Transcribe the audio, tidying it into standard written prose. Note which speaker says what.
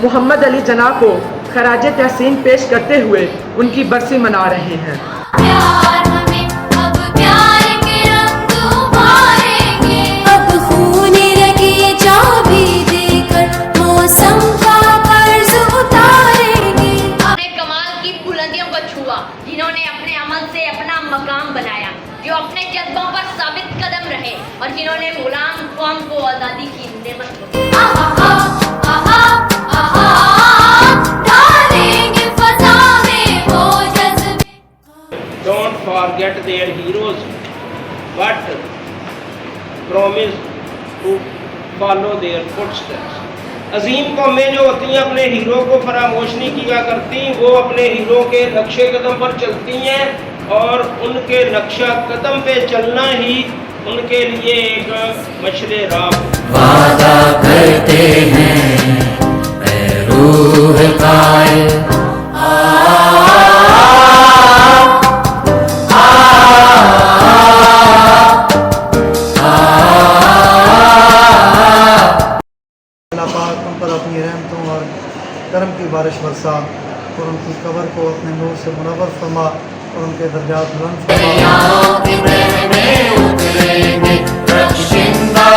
Speaker 1: محمد علی جناح کو خراج تحسین پیش کرتے ہوئے ان کی برسی منا رہے ہیں۔
Speaker 2: پیار ہمیں اب پیار کے رنگ ابھاریں گے، اب خون رگے چابی دے کر موسم کا قرض اتاریں گے۔
Speaker 3: اپنے کمال کی بلندیوں کو چھوا، جنہوں نے اپنے عمل سے اپنا مقام بنایا، جو اپنے جذبوں پر ثابت قدم رہے اور جنہوں نے غلام قوم کو آزادی کی نعمت دی۔
Speaker 4: Don't forget their heroes, but promise to follow their footsteps. عظیم قومیں جو ہوتی ہیں اپنے ہیرو کو فراموش نہیں کیا کرتی، وہ اپنے ہیرو کے نقشے قدم پر چلتی ہیں اور ان کے نقشہ قدم پہ چلنا ہی ان کے لیے ایک مشعل راہ۔
Speaker 5: وعدہ کرتے ہیں اے روح قائل،
Speaker 6: اللہ پاک ہم پر اپنی رحمتوں اور کرم کی بارش برسا اور ان کی قبر کو اپنے نور سے منور فرما اور ان کے درجات بلند فرما۔
Speaker 5: دریاؤں کی بہنے اتریں گے، رخشندہ